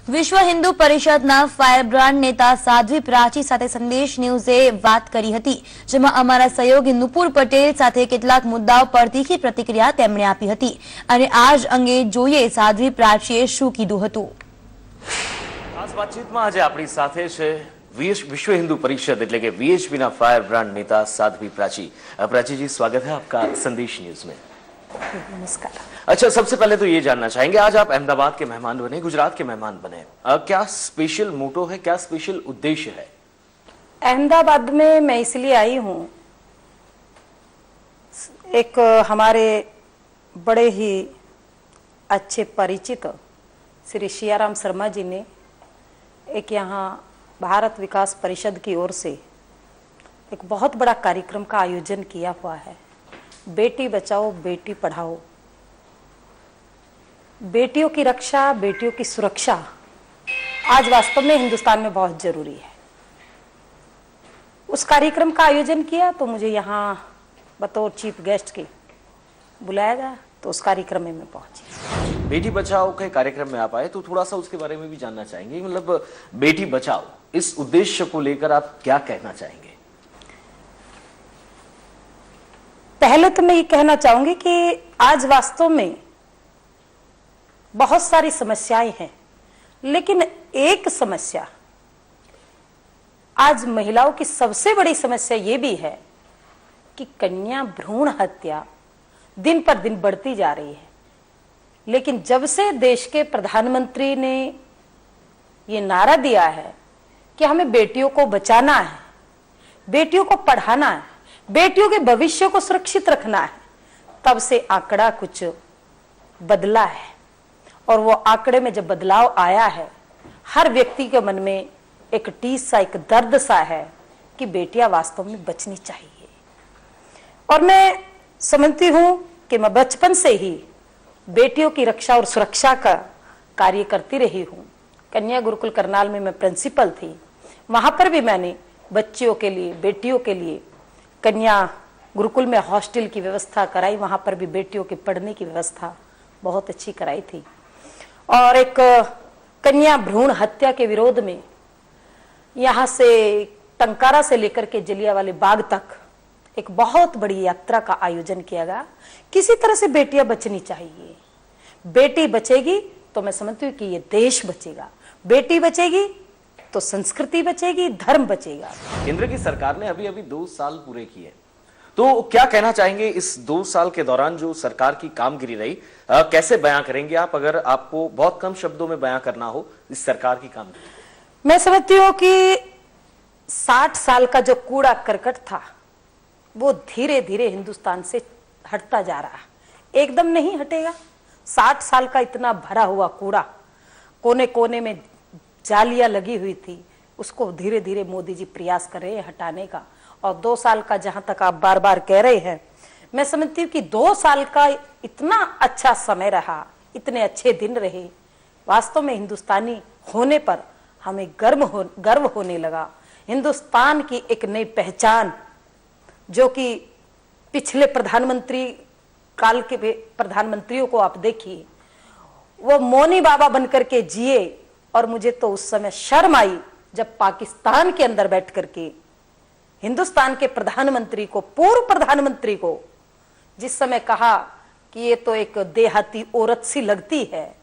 વિશ્વ હિન્દુ પરિષદના ફાયરબ્રાન્ડ નેતા સાધ્વી પ્રાચી સાથે સંદેશ ન્યૂઝે વાત કરી હતી, જેમાં અમારા સહયોગી નુપુર પટેલ સાથે કેટલાક મુદ્દાઓ પર તીખી પ્રતિક્રિયા તેમણે આપી હતી અને આ જ અંગે જોઈએ સાધ્વી પ્રાચીએ શું કીધું હતું। ખાસ વાતચીતમાં આજે આપણી સાથે છે विश्व हिंदू परिषद એટલે કે વીએચપી ના फायर ब्रांड नेता साध्वी प्राची। प्राची जी, स्वागत है आपका संदेश न्यूज में। नमस्कार। अच्छा, सबसे पहले तो ये जानना चाहेंगे, आज आप अहमदाबाद के मेहमान बने, गुजरात के मेहमान बने, क्या स्पेशल मोटो है, क्या स्पेशल उद्देश्य है? अहमदाबाद में मैं इसलिए आई हूँ, एक हमारे बड़े ही अच्छे परिचित श्री सियाराम शर्मा जी ने एक यहाँ भारत विकास परिषद की ओर से एक बहुत बड़ा कार्यक्रम का आयोजन किया हुआ है। बेटी बचाओ बेटी पढ़ाओ, बेटियों की रक्षा, बेटियों की सुरक्षा आज वास्तव में हिंदुस्तान में बहुत जरूरी है। उस कार्यक्रम का आयोजन किया तो मुझे यहाँ बतौर चीफ गेस्ट के बुलाया गया, तो उस कार्यक्रम में मैं पहुंची। बेटी बचाओ के कार्यक्रम में आप आए तो थोड़ा सा उसके बारे में भी जानना चाहेंगे, मतलब बेटी बचाओ इस उद्देश्य को लेकर आप क्या कहना चाहेंगे? पहले तो मैं ये कहना चाहूंगी कि आज वास्तव में बहुत सारी समस्याएं हैं, लेकिन एक समस्या आज महिलाओं की सबसे बड़ी समस्या ये भी है कि कन्या भ्रूण हत्या दिन पर दिन बढ़ती जा रही है। लेकिन जब से देश के प्रधानमंत्री ने ये नारा दिया है कि हमें बेटियों को बचाना है, बेटियों को पढ़ाना है, बेटियों के भविष्य को सुरक्षित रखना है, तब से आंकड़ा कुछ बदला है। और वो आंकड़े में जब बदलाव आया है, हर व्यक्ति के मन में एक टीस सा, एक दर्द सा है कि बेटियां वास्तव में बचनी चाहिए। और मैं समझती हूं कि मैं बचपन से ही बेटियों की रक्षा और सुरक्षा का कार्य करती रही हूं। कन्या गुरुकुल करनाल में मैं प्रिंसिपल थी, वहां पर भी मैंने बच्चियों के लिए, बेटियों के लिए कन्या गुरुकुल में हॉस्टल की व्यवस्था कराई, वहां पर भी बेटियों के पढ़ने की व्यवस्था बहुत अच्छी कराई थी। और एक कन्या भ्रूण हत्या के विरोध में यहाँ से टंकारा से लेकर के जलियांवाला बाग तक एक बहुत बड़ी यात्रा का आयोजन किया गया। किसी तरह से बेटियां बचनी चाहिए। बेटी बचेगी तो मैं समझती हूँ कि ये देश बचेगा, बेटी बचेगी तो संस्कृति बचेगी, धर्म बचेगा। केंद्र की सरकार ने अभी 2 साल पूरे किए, तो क्या कहना चाहेंगे इस 2 साल के दौरान जो सरकार की कामगिरी रही, कैसे बयां करेंगे आप, अगर आपको बहुत कम शब्दों में बयां करना हो इस सरकार की कामगिरी? मैं समझती हूँ कि 60 साल का जो कूड़ा करकट था वो धीरे धीरे हिंदुस्तान से हटता जा रहा है, एकदम नहीं हटेगा। 60 साल का इतना भरा हुआ कूड़ा, कोने कोने में जालियां लगी हुई थी, उसको धीरे धीरे मोदी जी प्रयास कर रहे हैं हटाने का। और 2 साल का जहां तक आप बार बार कह रहे हैं, मैं समझती हूँ कि 2 साल का इतना अच्छा समय रहा, इतने अच्छे दिन रहे, वास्तव में हिंदुस्तानी होने पर हमें गर्व होने लगा। हिंदुस्तान की एक नई पहचान, जो कि पिछले प्रधानमंत्री काल के प्रधानमंत्रियों को आप देखिए, वो मौनी बाबा बनकर के जिए। और मुझे तो उस समय शर्म आई जब पाकिस्तान के अंदर बैठ करके हिंदुस्तान के प्रधानमंत्री को, पूर्व प्रधानमंत्री को जिस समय कहा कि ये तो एक देहाती औरत सी लगती है,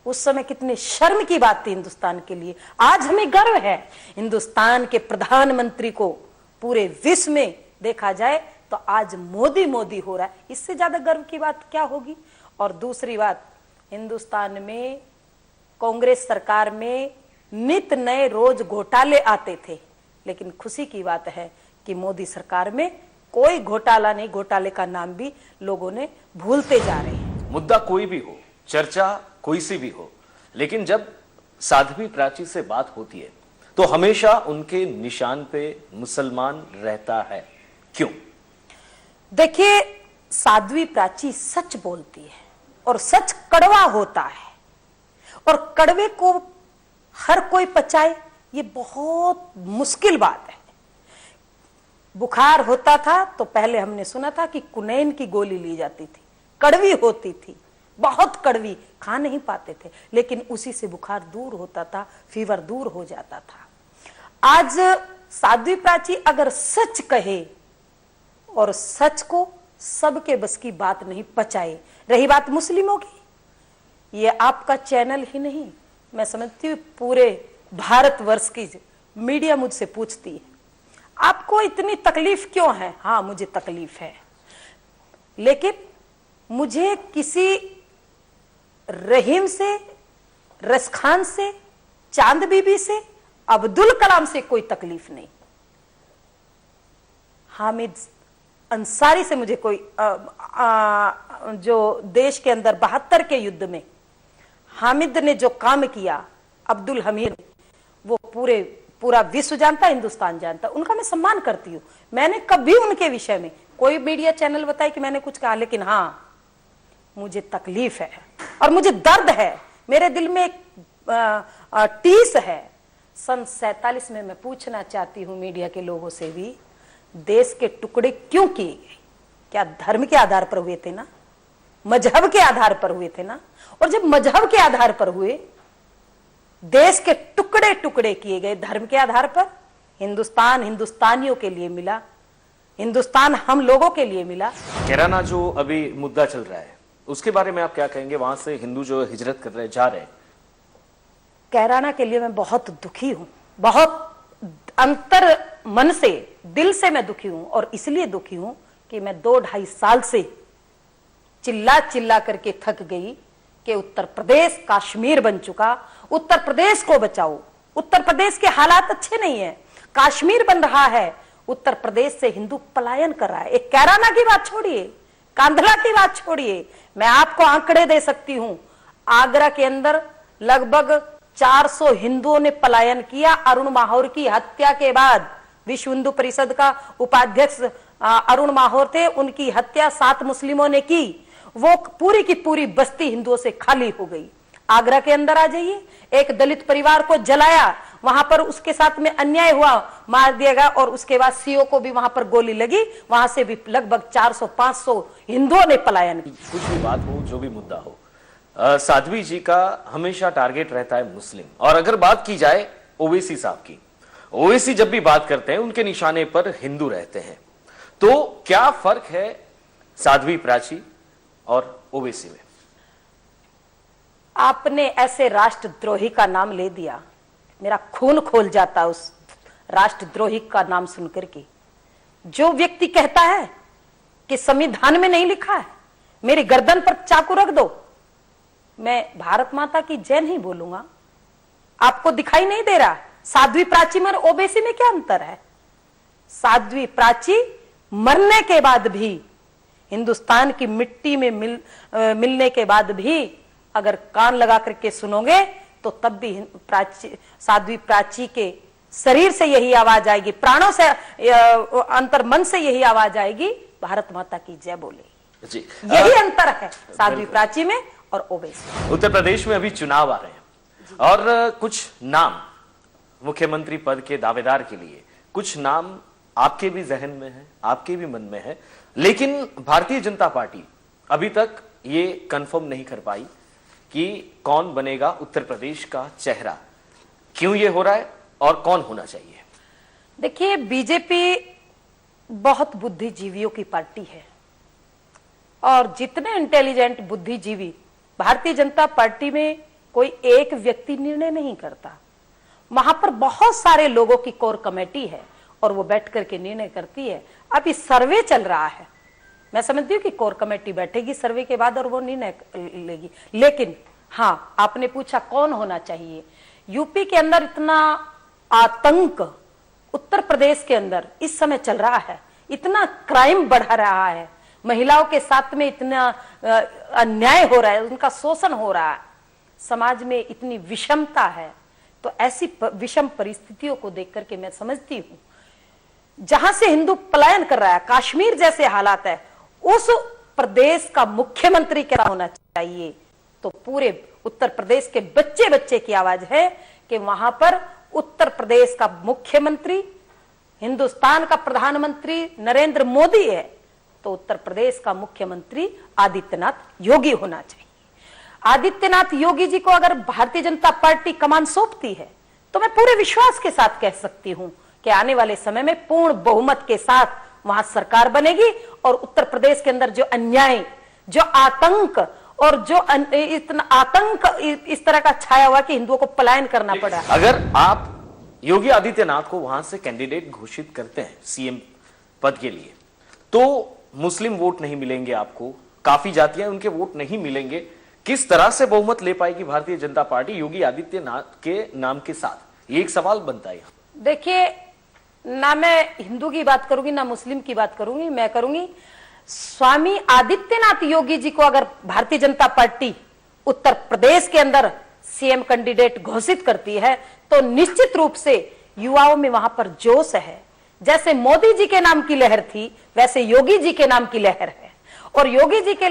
उस समय कितनी शर्म की बात थी हिंदुस्तान के लिए। आज हमें गर्व है हिंदुस्तान के प्रधानमंत्री को पूरे विश्व में देखा जाए तो आज मोदी मोदी हो रहा है, इससे ज्यादा गर्व की बात क्या होगी। और दूसरी बात, हिंदुस्तान में कांग्रेस सरकार में नित नए रोज घोटाले आते थे, लेकिन खुशी की बात है कि मोदी सरकार में कोई घोटाला नहीं, घोटाले का नाम भी लोगों ने भूलते जा रहे हैं। मुद्दा कोई भी हो, चर्चा कोई सी भी हो, लेकिन जब साध्वी प्राची से बात होती है तो हमेशा उनके निशान पे मुसलमान रहता है, क्यों? देखिए, साध्वी प्राची सच बोलती है और सच कड़वा होता है, और कड़वे को हर कोई पचाए ये बहुत मुश्किल बात है। बुखार होता था तो पहले हमने सुना था कि कुनैन की गोली ली जाती थी, कड़वी होती थी, बहुत कड़वी, खा नहीं पाते थे, लेकिन उसी से बुखार दूर होता था, फीवर दूर हो जाता था। आज साध्वी प्राची अगर सच कहे और सच को सबके बस की बात नहीं पचाए, रही बात मुस्लिमों की, ये आपका चैनल ही नहीं, मैं समझती हूँ पूरे भारतवर्ष की मीडिया मुझसे पूछती है, आपको इतनी तकलीफ क्यों है? हाँ, मुझे तकलीफ है, लेकिन मुझे किसी रहीम से, रसखान से, चांद बीबी से, अब्दुल कलाम से कोई तकलीफ नहीं। हामिद अंसारी से मुझे कोई जो देश के अंदर 72 के युद्ध में हामिद ने जो काम किया, अब्दुल हमीद, वो पूरा विश्व जानता, हिंदुस्तान जानता, उनका मैं सम्मान करती हूँ। मैंने कभी उनके विषय में कोई मीडिया चैनल बताए कि मैंने कुछ कहा, लेकिन हाँ, मुझे तकलीफ है और मुझे दर्द है, मेरे दिल में एक टीस है। सन 47 में मैं पूछना चाहती हूँ मीडिया के लोगों से भी, देश के टुकड़े क्यों किए गए? क्या धर्म के आधार पर हुए थे ना, मजहब के आधार पर हुए थे ना? और जब मजहब के आधार पर हुए, देश के टुकड़े टुकड़े किए गए धर्म के आधार पर, हिंदुस्तान हिंदुस्तानियों के लिए मिला, हिंदुस्तान हम लोगों के लिए मिला। कैराना जो अभी मुद्दा चल रहा है, उसके बारे में आप क्या कहेंगे? वहां से हिंदू जो हिजरत कर रहे, जा रहे हैं, कैराना के लिए मैं बहुत दुखी हूं, बहुत अंतर मन से, दिल से मैं दुखी हूं, और इसलिए दुखी हूं कि मैं 2-2.5 साल से चिल्ला चिल्ला करके थक गई कि उत्तर प्रदेश कश्मीर बन चुका, उत्तर प्रदेश को बचाओ, उत्तर प्रदेश के हालात अच्छे नहीं है, कश्मीर बन रहा है, उत्तर प्रदेश से हिंदू पलायन कर रहा है। एक कैराना की बात छोड़िए, कांधला की बात छोड़िए, मैं आपको आंकड़े दे सकती हूं, आगरा के अंदर लगभग 400 हिंदुओं ने पलायन किया अरुण माहौर की हत्या के बाद। विश्व हिंदू परिषद का उपाध्यक्ष अरुण माहौर थे, उनकी हत्या 7 मुस्लिमों ने की, वो पूरी की पूरी बस्ती हिंदुओं से खाली हो गई। आगरा के अंदर आ जाइए, एक दलित परिवार को जलाया, वहां पर उसके साथ में अन्याय हुआ, मार दिया गया, और उसके बाद सीओ को भी वहां पर गोली लगी, वहां से भी लगभग 400-500 हिंदुओं ने पलायन किया। कुछ भी बात हो, जो भी मुद्दा हो, साध्वी जी का हमेशा टारगेट रहता है मुस्लिम। और अगर बात की जाए ओवैसी साहब की, ओवैसी जब भी बात करते हैं उनके निशाने पर हिंदू रहते हैं, तो क्या फर्क है साध्वी प्राची और ओवैसी में? आपने ऐसे राष्ट्रद्रोही का नाम ले दिया, मेरा खून खोल जाता उस राष्ट्रद्रोही का नाम सुनकर के। जो व्यक्ति कहता है कि संविधान में नहीं लिखा है, मेरी गर्दन पर चाकू रख दो, मैं भारत माता की जय नहीं बोलूंगा। आपको दिखाई नहीं दे रहा साध्वी प्राची में और ओवैसी में क्या अंतर है? साध्वी प्राची मरने के बाद भी, हिंदुस्तान की मिट्टी में मिलने के बाद भी अगर कान लगा करके सुनोगे तो तब भी साध्वी प्राची के शरीर से यही आवाज आएगी, प्राणों से, अंतर मन से यही आवाज आएगी, भारत माता की जय बोले जी। यही अंतर है साध्वी प्राची में और ओवैसी। उत्तर प्रदेश में अभी चुनाव आ रहे हैं और कुछ नाम मुख्यमंत्री पद के दावेदार के लिए, कुछ नाम आपके भी जहन में है, आपके भी मन में है, लेकिन भारतीय जनता पार्टी अभी तक ये कंफर्म नहीं कर पाई कि कौन बनेगा उत्तर प्रदेश का चेहरा। क्यों ये हो रहा है और कौन होना चाहिए? देखिए, बीजेपी बहुत बुद्धिजीवियों की पार्टी है और जितने इंटेलिजेंट बुद्धिजीवी, भारतीय जनता पार्टी में कोई एक व्यक्ति निर्णय नहीं करता, वहां पर बहुत सारे लोगों की कोर कमेटी है और वो बैठ करके निर्णय करती है। अभी सर्वे चल रहा है, मैं समझती हूँ कि कोर कमेटी बैठेगी सर्वे के बाद और वो निर्णय लेगी। लेकिन हाँ, आपने पूछा कौन होना चाहिए। यूपी के अंदर इतना आतंक, उत्तर प्रदेश के अंदर इस समय चल रहा है, इतना क्राइम बढ़ रहा है, महिलाओं के साथ में इतना अन्याय हो रहा है, उनका शोषण हो रहा है, समाज में इतनी विषमता है, तो ऐसी विषम परिस्थितियों को देख करके मैं समझती हूँ जहां से हिंदू पलायन कर रहा है, कश्मीर जैसे हालात है, उस प्रदेश का मुख्यमंत्री क्या होना चाहिए। तो पूरे उत्तर प्रदेश के बच्चे बच्चे की आवाज है कि वहां पर उत्तर प्रदेश का मुख्यमंत्री, हिंदुस्तान का प्रधानमंत्री नरेंद्र मोदी है, तो उत्तर प्रदेश का मुख्यमंत्री आदित्यनाथ योगी होना चाहिए। आदित्यनाथ योगी जी को अगर भारतीय जनता पार्टी कमान सौंपती है तो मैं पूरे विश्वास के साथ कह सकती हूं कि आने वाले समय में पूर्ण बहुमत के साथ वहां सरकार बनेगी और उत्तर प्रदेश के अंदर जो अन्याय, जो आतंक और जो इतना आतंक इस तरह का छाया हुआ कि हिंदुओं को पलायन करना पड़ा। अगर आप योगी आदित्यनाथ को वहां से कैंडिडेट घोषित करते हैं सीएम पद के लिए, तो मुस्लिम वोट नहीं मिलेंगे आपको, काफी जातियां उनके वोट नहीं मिलेंगे। किस तरह से बहुमत ले पाएगी भारतीय जनता पार्टी योगी आदित्यनाथ के नाम के साथ? ये एक सवाल बनता है। देखिए, ना मैं हिंदू की बात करूंगी ना मुस्लिम की बात करूंगी, मैं करूंगी स्वामी आदित्यनाथ योगी जी को अगर भारतीय जनता पार्टी उत्तर प्रदेश के अंदर सीएम कैंडिडेट घोषित करती है तो निश्चित रूप से युवाओं में वहां पर जोश है। जैसे मोदी जी के नाम की लहर थी वैसे योगी जी के नाम की लहर है, और योगी जी के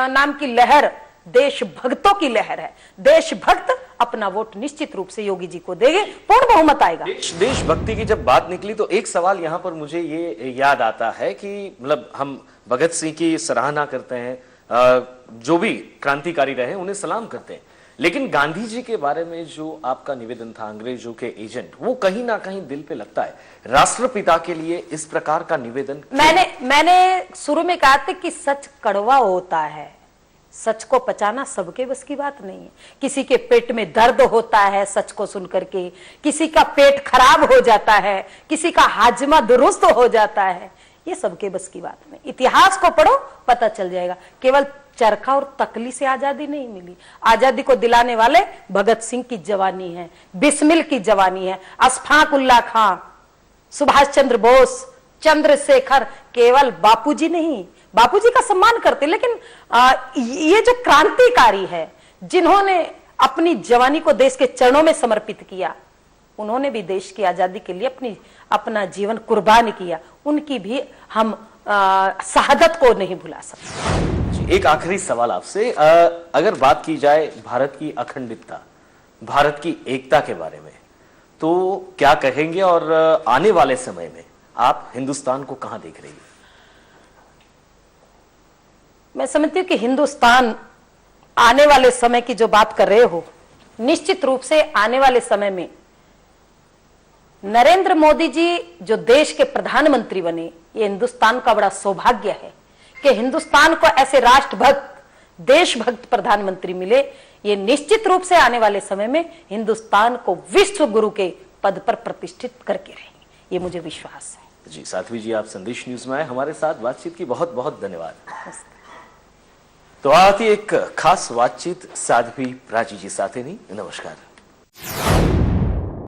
नाम की लहर देशभक्तों की लहर है। देशभक्त अपना वोट निश्चित रूप से योगी जी को देंगे, पूर्ण बहुमत आएगा। देशभक्ति की जब बात निकली तो एक सवाल यहां पर मुझे ये याद आता है कि मतलब हम भगत सिंह की सराहना करते हैं, जो भी क्रांतिकारी रहे उन्हें सलाम करते हैं, लेकिन गांधी जी के बारे में जो आपका निवेदन था अंग्रेजों के एजेंट, वो कहीं ना कहीं दिल पे लगता है। राष्ट्रपिता के लिए इस प्रकार का निवेदन मैंने शुरू में कहा था कि सच कड़वा होता है, सच को पचाना सबके बस की बात नहीं है। किसी के पेट में दर्द होता है सच को सुनकर के, किसी का पेट खराब हो जाता है, किसी का हाजमा दुरुस्त हो जाता है, ये सबके बस की बात नहीं। इतिहास को पढ़ो, पता चल जाएगा। केवल चरखा और तकली से आजादी नहीं मिली, आजादी को दिलाने वाले भगत सिंह की जवानी है, बिस्मिल की जवानी है, अशफाक उल्लाह खां, सुभाष चंद्र बोस, चंद्रशेखर, केवल बापूजी नहीं, बापूजी का सम्मान करते, लेकिन ये जो क्रांतिकारी है जिन्होंने अपनी जवानी को देश के चरणों में समर्पित किया, उन्होंने भी देश की आजादी के लिए अपना जीवन कुर्बान किया, उनकी भी हम शहादत को नहीं भुला सकते। एक आखिरी सवाल आपसे, अगर बात की जाए भारत की अखंडता, भारत की एकता के बारे में, तो क्या कहेंगे और आने वाले समय में आप हिंदुस्तान को कहां देख रही हैं? मैं समझती हूँ कि हिंदुस्तान आने वाले समय की जो बात कर रहे हो, निश्चित रूप से आने वाले समय में नरेंद्र मोदी जी जो देश के प्रधानमंत्री बने, ये हिंदुस्तान का बड़ा सौभाग्य है कि हिंदुस्तान को ऐसे राष्ट्रभक्त, देशभक्त प्रधानमंत्री मिले। ये निश्चित रूप से आने वाले समय में हिंदुस्तान को विश्व गुरु के पद पर प्रतिष्ठित करके रहेंगे, ये मुझे विश्वास है। जी, साध्वी जी, आप संदेश न्यूज में आए, हमारे साथ बातचीत की बहुत बहुत धन्यवाद। तो आती एक खास बातचीत साध्वी प्राची जी साथे नहीं। नमस्कार।